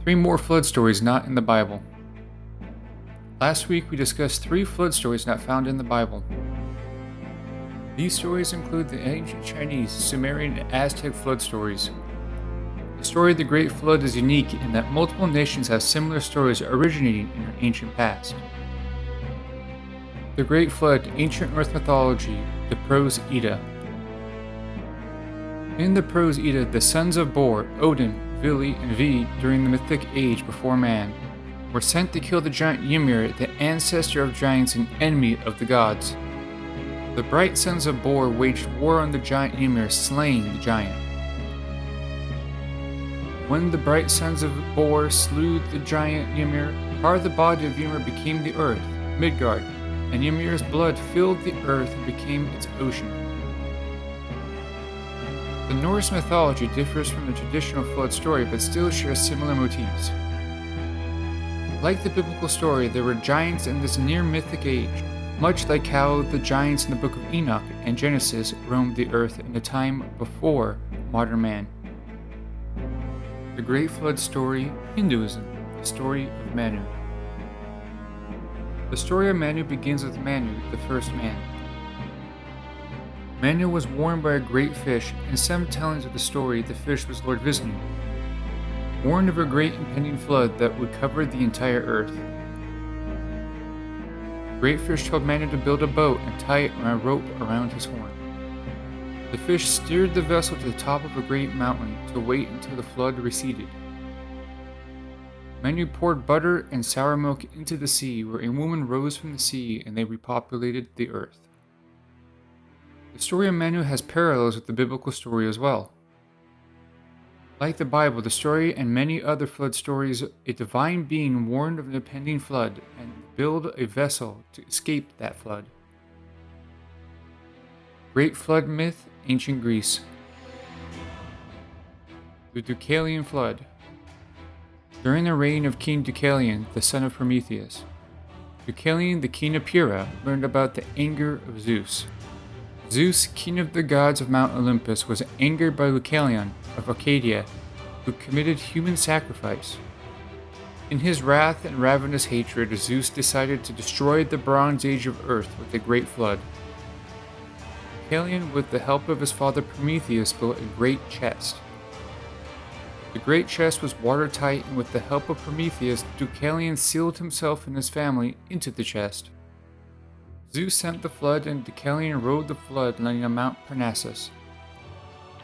Three more flood stories not in the Bible. Last week we discussed three flood stories not found in the Bible. These stories include the ancient Chinese, Sumerian, and Aztec flood stories. The story of the Great Flood is unique in that multiple nations have similar stories originating in our ancient past. The Great Flood, Ancient Norse Mythology, the Prose Edda. In the Prose Edda, the sons of Bor, Odin, Vili, and Ve, during the mythic age before man, were sent to kill the giant Ymir, the ancestor of giants and enemy of the gods. The bright sons of Bor waged war on the giant Ymir, slaying the giant. When the bright sons of Bor slew the giant Ymir, part of the body of Ymir became the earth, Midgard, and Ymir's blood filled the earth and became its ocean. The Norse mythology differs from the traditional flood story but still shares similar motifs. Like the biblical story, there were giants in this near mythic age, much like how the giants in the book of Enoch and Genesis roamed the earth in the time before modern man. The Great Flood story, Hinduism, the story of Manu. The story of Manu begins with Manu, the first man. Manu was warned by a great fish. In some tellings of the story, the fish was Lord Vishnu, warned of a great impending flood that would cover the entire earth. The great fish told Manu to build a boat and tie it on a rope around his horn. The fish steered the vessel to the top of a great mountain to wait until the flood receded. Manu poured butter and sour milk into the sea, where a woman rose from the sea and they repopulated the earth. The story of Manu has parallels with the biblical story as well. Like the Bible, the story and many other flood stories, a divine being warned of an impending flood and build a vessel to escape that flood. Great Flood Myth, Ancient Greece. The Deucalion Flood. During the reign of King Deucalion, the son of Prometheus, Deucalion, the king of Pyrrha, learned about the anger of Zeus. Zeus, king of the gods of Mount Olympus, was angered by Deucalion of Arcadia, who committed human sacrifice. In his wrath and ravenous hatred, Zeus decided to destroy the Bronze Age of Earth with a great flood. Deucalion, with the help of his father Prometheus, built a great chest. The great chest was watertight, and with the help of Prometheus, Deucalion sealed himself and his family into the chest. Zeus sent the flood, and Deucalion rode the flood, landing on Mount Parnassus.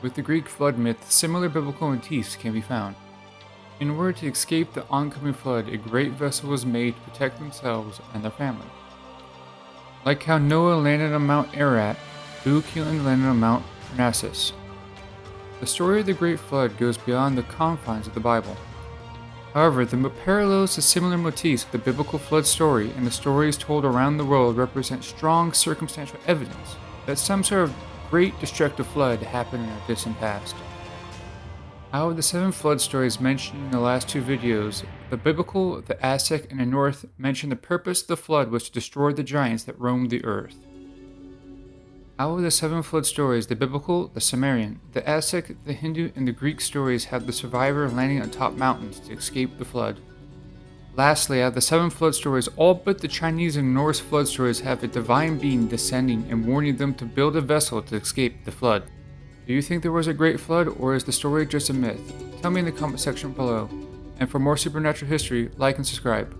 With the Greek flood myth, similar biblical motifs can be found. In order to escape the oncoming flood, a great vessel was made to protect themselves and their family. Like how Noah landed on Mount Ararat, Deucalion landed on Mount Parnassus. The story of the Great Flood goes beyond the confines of the Bible. However, the parallels to similar motifs of the biblical flood story and the stories told around the world represent strong circumstantial evidence that some sort of great destructive flood happened in our distant past. Out of the 7 flood stories mentioned in the last 2 videos, the biblical, the Aztec, and the Norse mention the purpose of the flood was to destroy the giants that roamed the earth. Out of the 7 flood stories, the biblical, the Sumerian, the Aztec, the Hindu, and the Greek stories have the survivor landing on top mountains to escape the flood. Lastly, out of the 7 flood stories, all but the Chinese and Norse flood stories have a divine being descending and warning them to build a vessel to escape the flood. Do you think there was a great flood, or is the story just a myth? Tell me in the comment section below. And for more supernatural history, like and subscribe.